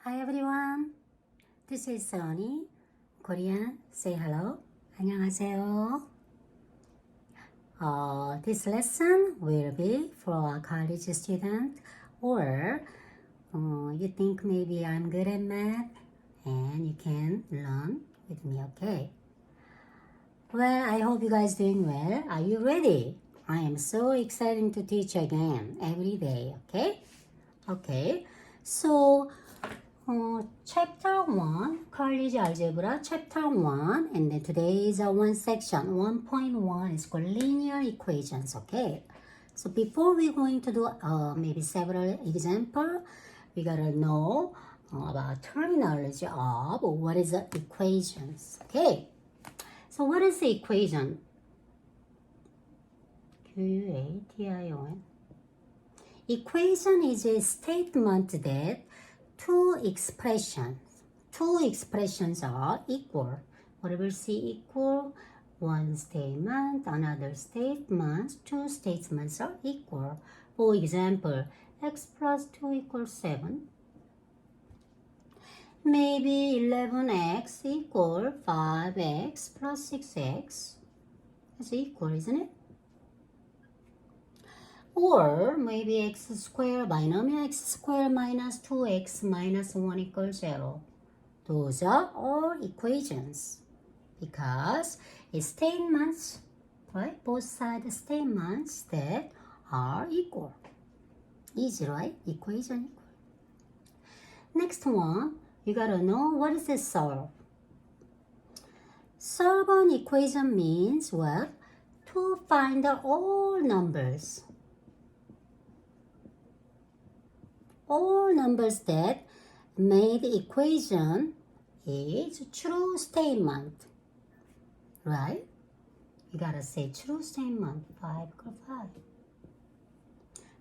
Hi everyone, this is Sunny, Korean. Say hello. 안녕하세요. This lesson will be for a college student or you think maybe I'm good at math and you can learn with me, okay? Well, I hope you guys doing well. Are you ready? I am so excited to teach again every day, okay? Okay, so chapter 1, college algebra, chapter 1, and then today is one section, 1.1 is called linear equations, okay? So before we're going to do maybe several examples, we gotta know about terminology of what is the equations, okay? So what is the equation? Q-U-A-T-I-O-N. Equation is a statement that two expressions are equal. Whatever C equal, one statement, another statement, two statements are equal. For example, x plus 2 equals 7. Maybe 11x equal 5x plus 6x. That's equal, isn't it? Or maybe x squared, binomial x squared minus 2x minus 1 equals 0. Those are all equations because it's statements, right? Both sides statements that are equal. Easy, right? Equation equal. Next one, you gotta know what is a solve. Solve an equation means what? To find all numbers. All numbers that made the equation is true statement, right? You gotta say true statement, 5 equals 5.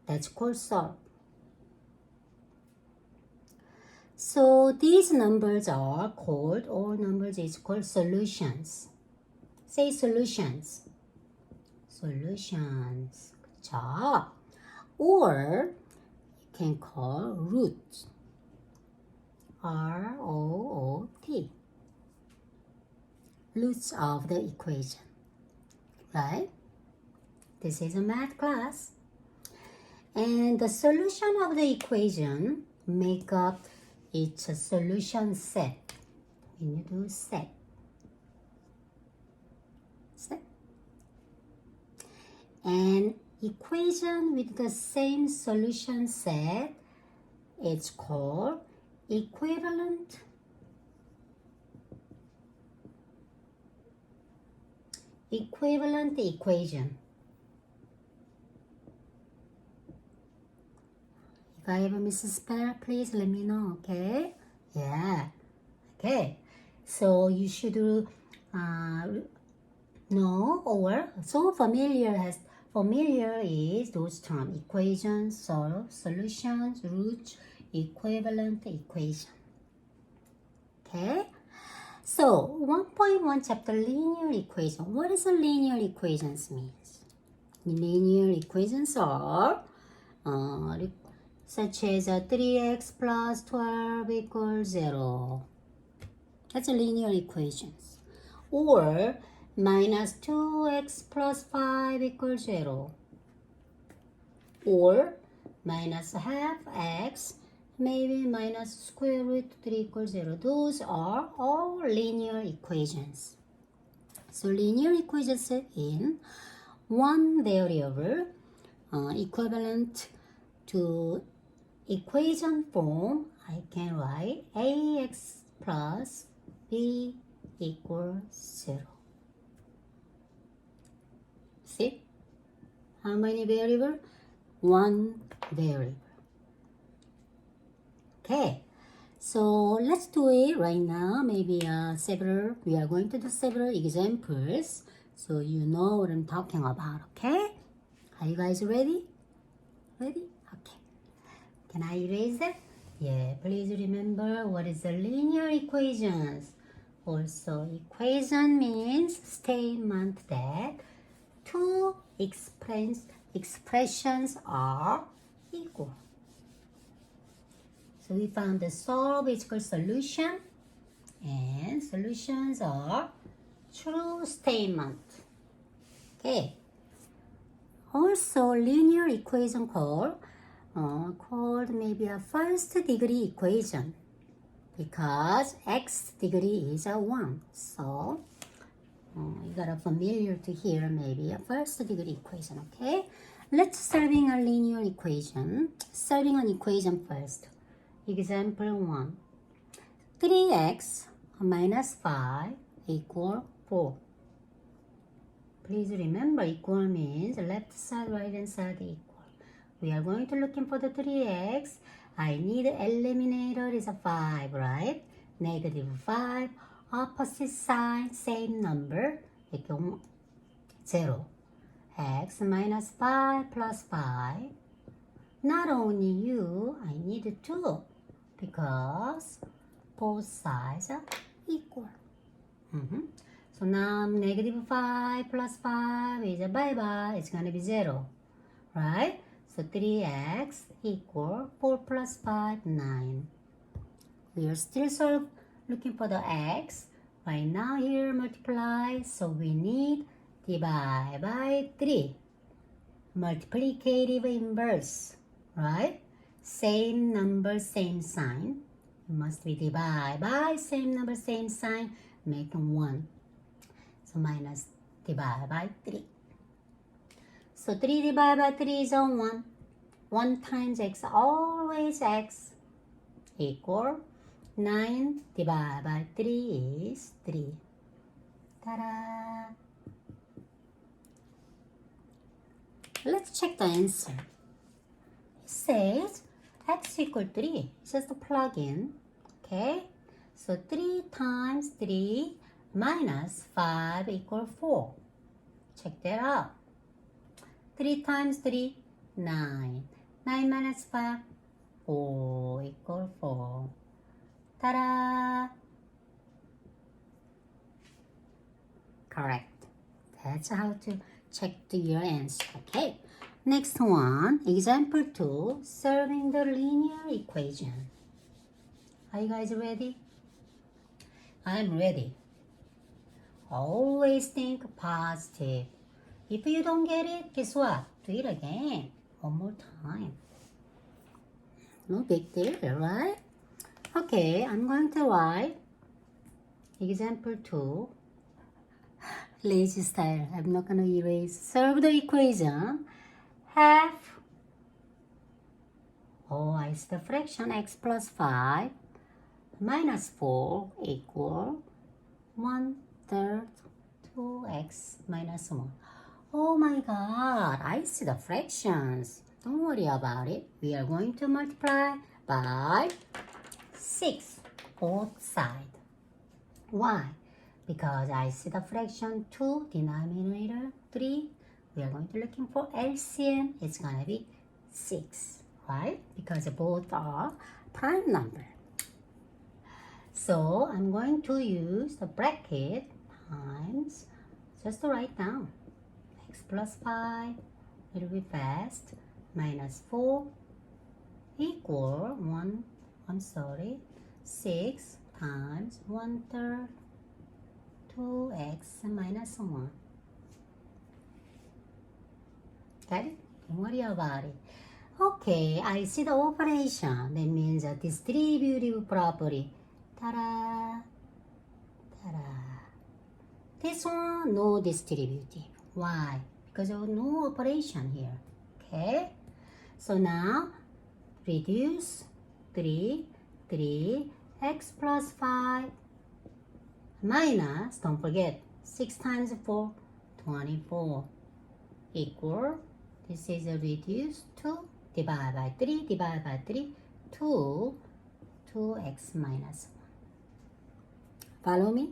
That's called solve. So these numbers are called, all numbers is called solutions. Say solutions. Solutions. 그쵸? Or you can call roots. R-O-O-T. Roots of the equation. Right? This is a math class. And the solution of the equation make up its a solution set. When you do set. And equation with the same solution set, it's called equivalent equation. If I ever misspell, please let me know, okay? Yeah, okay. So you should know or so familiar is those terms: equations, solve, solutions, root, equivalent equation. Okay? So 1.1 chapter linear equation. What does a linear equations means? Linear equations are such as 3x plus 12 equals 0. That's a linear equations. Or minus 2x plus 5 equals 0. Or minus half x, maybe minus square root 3 equals 0. Those are all linear equations. So linear equations in one variable equivalent to equation form, I can write ax plus b equals 0. See? How many variables? One variable. Okay, so let's do it right now. Maybe we are going to do several examples so you know what I'm talking about, okay? Are you guys ready? Ready? Okay. Can I erase that? Yeah, please remember what is the linear equations. Also, equation means statement that two expressions are equal. So we found the solve is equal solution, and solutions are true statement. Okay. Also, linear equation called maybe a first degree equation because x degree is a 1. So you got a familiar to hear maybe a first degree equation. Okay. Let's solving a linear equation. Solving an equation first. Example 1. 3x minus 5 equal 4. Please remember equal means left side, right hand side equal. We are going to looking for the 3x. I need eliminator is a 5, right? Negative 5. Opposite sign, same number. Equal 0. X minus 5 plus 5. Not only you, I need 2 because both sides are equal. So now negative 5 plus 5 is a bye-bye. It's going to be 0, right? So 3x equal 4 plus 5, 9. We are still looking for the x. Right now here multiply, so we need divide by 3. Multiplicative inverse, right? Same number, same sign. It must be divide by same number, same sign, make 1. So minus divide by 3. So 3 divided by 3 is 1. 1 times x, always x, equal 9 divided by 3 is 3. Ta-da! Let's check the answer. It says x equal 3. Just plug in. Okay? So 3 times 3 minus 5 equal 4. Check that out. 3 times 3, 9. 9 minus 5, 4 equal 4. Ta-da! Correct. That's how to check your answer. Okay. Next one, example 2, solving the linear equation. Are you guys ready? I'm ready. Always think positive. If you don't get it, guess what? Do it again. One more time. No big deal, right? Okay, I'm going to write example 2. Lazy style. I'm not going to erase. Solve the equation. Half. I see the fraction x plus 5 minus 4 equal 1/3 2x minus 1. Oh my god, I see the fractions. Don't worry about it. We are going to multiply by 6 both sides. Why? Because I see the fraction 2, denominator 3. We are going to looking for LCM. It's going to be 6, right? Because both are prime number. So I'm going to use the bracket times, just to write down, x plus 5, it'll be fast, minus 4 equal 6 times 1/3 2x minus 1. Got it? Don't worry about it. Okay, I see the operation. That means a distributive property. Ta-da! Ta-da! This one, no distributive. Why? Because of no operation here. Okay? So now, reduce 3, x plus 5 minus, don't forget, 6 times 4, 24 equal, this is a reduced 2 divided by 3, 2, 2x minus 1. Follow me?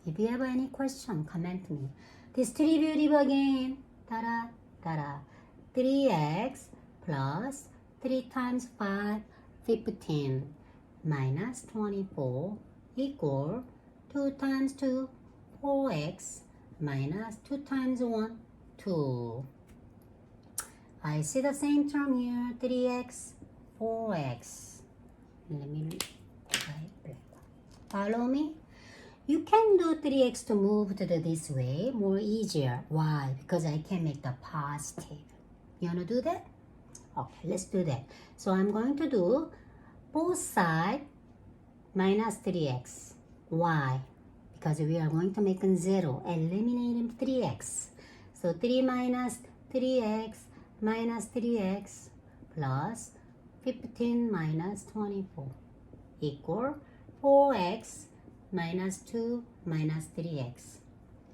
If you have any question, comment me. Distributive again. Ta-da, ta-da. 3x plus 3 times 5, 15 minus 24 equal 2 times 2, 4x minus 2 times 1, 2. I see the same term here, 3x, 4x. Let me write. Follow me? You can do 3x to move to this way more easier. Why? Because I can make the positive. You want to do that? Okay, let's do that. So I'm going to do both sides minus 3x. Why? Because we are going to make a 0, eliminating 3x. So 3 minus 3x minus 3x plus 15 minus 24 equal 4x minus 2 minus 3x.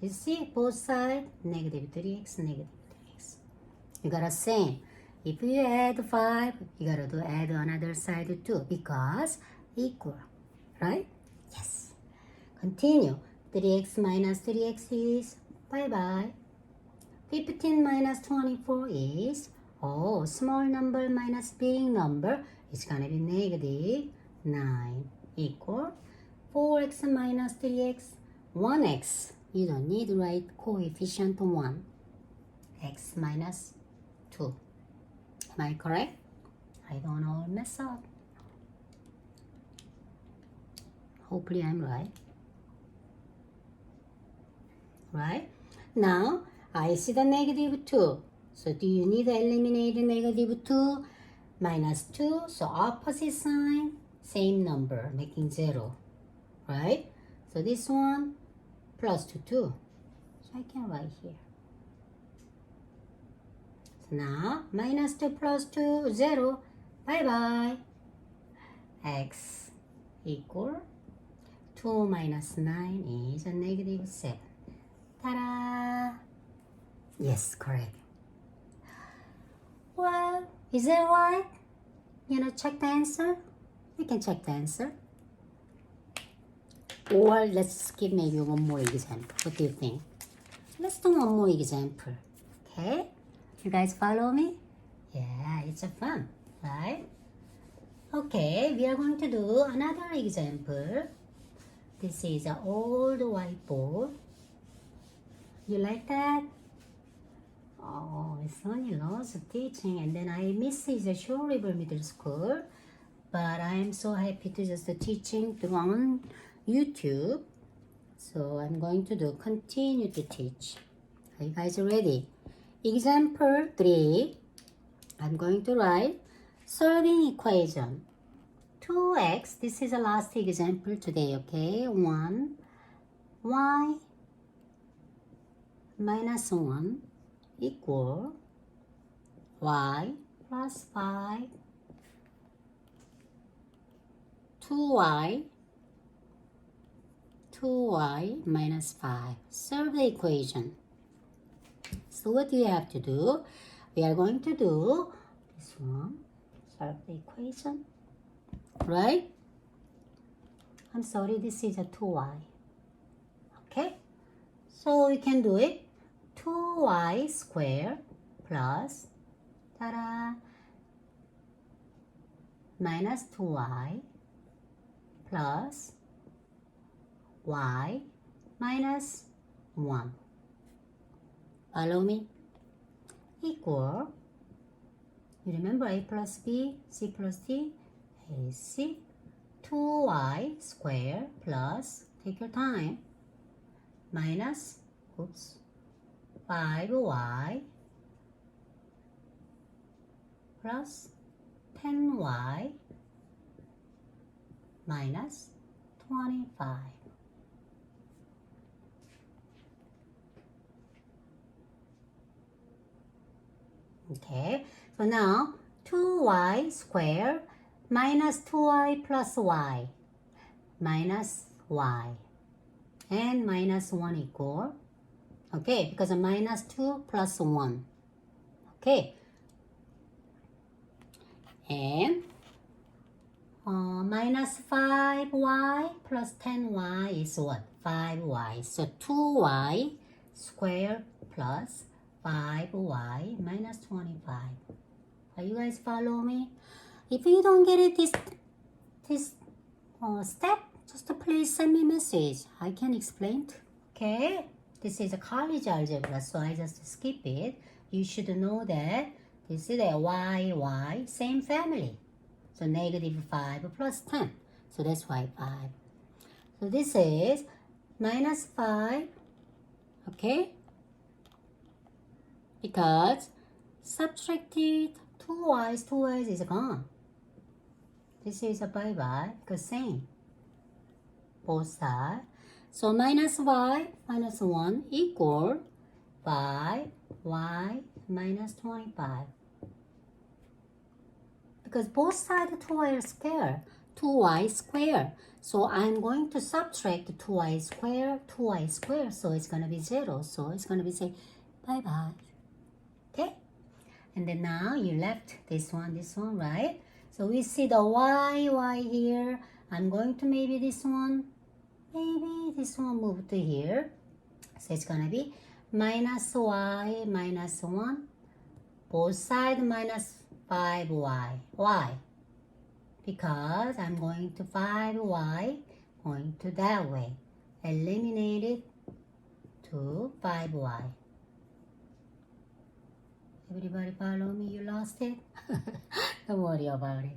You see both sides negative 3x, negative 3x. You got the same. If you add 5, you got to add another side too because equal, right? Yes. Continue. 3x minus 3x is bye-bye. 15 minus 24 is, small number minus big number is going to be negative 9 equal 4x minus 3x, 1x. You don't need to write coefficient 1. X minus 2. Am I correct? I don't know, mess up. Hopefully I'm right. Right? Now, I see the negative 2. So do you need to eliminate negative 2? Minus 2. So opposite sign, same number, making 0. Right? So this one, plus 2. So I can write here. So now, minus 2 plus 2, 0. Bye-bye. X equal 2 minus 9 is a negative 7. Ta-da! Yes, correct. Well, is that right? You know, check the answer. You can check the answer. Or let's skip maybe one more example. What do you think? Let's do one more example. Okay? You guys follow me? Yeah, it's a fun, right? Okay, we are going to do another example. This is an old whiteboard. You like that? Oh, Sonny loves teaching, and then I miss his Shore River Middle School, but I am so happy to just teaching through on YouTube. So I'm going to continue to teach. Are you guys ready? Example 3. I'm going to write solving equation. 2x, this is the last example today, okay? 1, y minus 1 equal y plus 5, 2y minus 5. Solve the equation. So what do you have to do? We are going to do this one. Solve the equation. Right? I'm sorry, this is a 2y. Okay? So we can do it. 2y squared plus, minus 2y plus y minus 1. Follow me? Equal, you remember a plus b, c plus d, AC, 2y squared plus, take your time, minus, 5y plus 10y minus 25. Okay, so now 2y squared minus 2y plus y minus y and minus 1 equal, okay, because of minus 2 plus 1, okay, and minus 5y plus 10y is what? 5y. So 2y squared plus 5y minus 25. Are you guys follow me? If you don't get it this step, just please send me a message. I can explain. Okay? This is a college algebra, so I just skip it. You should know that this is a y, same family. So negative 5 plus 10. So that's why 5. So this is minus 5, okay? Because subtracted 2y's is gone. This is a bye-bye because same. Both sides. So minus y minus 1 equal 5y minus 25. Because both sides 2y are square, 2y square. So I'm going to subtract 2y square, so it's going to be 0. So it's going to be say bye-bye. Okay? And then now you left this one, right? So we see the y here. I'm going to maybe this one move to here. So it's going to be minus y minus 1. Both sides minus 5y. Why? Because I'm going to 5y going to that way. Eliminate it to 5y. Everybody follow me? You lost it? Don't worry about it.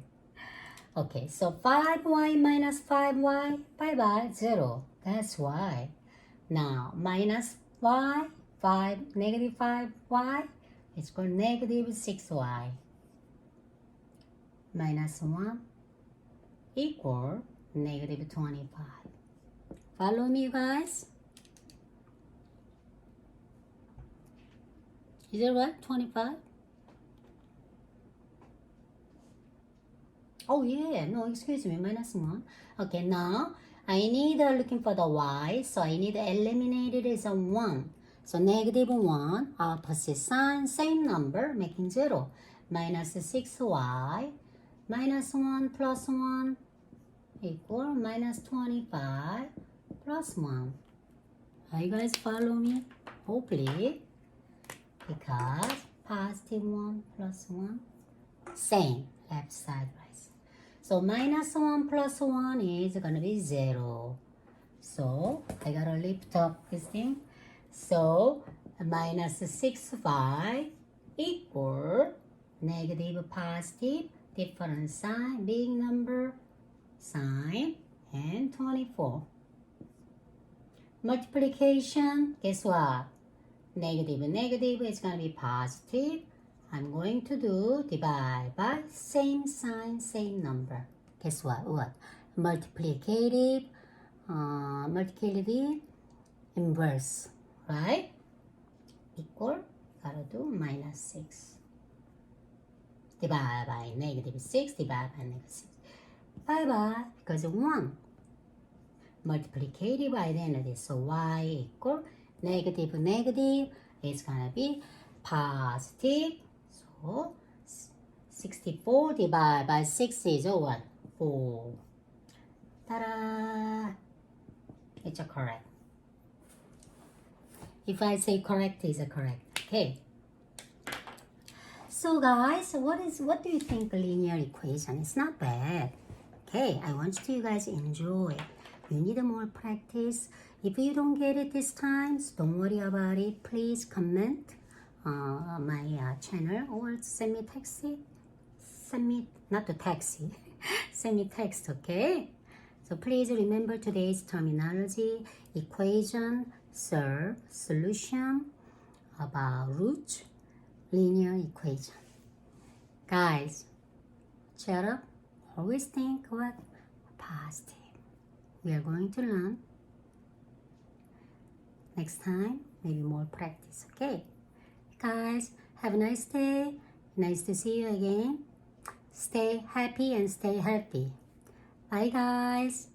Okay, so 5y minus 5y, bye-bye, 0. That's why. Now, minus y, negative 5y, it's called negative 6y. Minus 1 equal negative 25. Follow me, you guys? Is it right? 25? Oh yeah, no, excuse me, minus 1. Okay, now I need looking for the y, so I need eliminate it as a 1. So negative 1, opposite sign, same number, making 0. Minus 6y, minus 1 plus 1 equal minus 25 plus 1. Are you guys follow me? Hopefully. Because positive 1 plus 1, same, left side, right. So minus 1 plus 1 is going to be 0. So I got to lift up this thing. So minus 6y equal negative positive, different sign, big number, sign, and 24. Multiplication, guess what? Negative is going to be positive. I'm going to do divide by same sign, same number. Guess what? Multiplicative, inverse, right? Equal, gotta do minus 6. Divide by negative 6, divide by negative 6. Bye-bye, because 1. Multiplicative identity, so y equal negative, it's gonna be positive. So 64 divided by 6 is what? 4. Ta-da! It's a correct. If I say correct, it's a correct. Okay. So guys, what do you think linear equation? It's not bad. Okay, I want you guys to enjoy. You need more practice. If you don't get it this time, don't worry about it. Please comment my channel or send me text. Send me text, okay? So please remember today's terminology: equation, solve, solution, about root, linear equation. Guys, shut up. Always think what? Positive. We are going to learn next time, maybe more practice, okay? Guys, have a nice day. Nice to see you again. Stay happy and stay healthy. Bye, guys.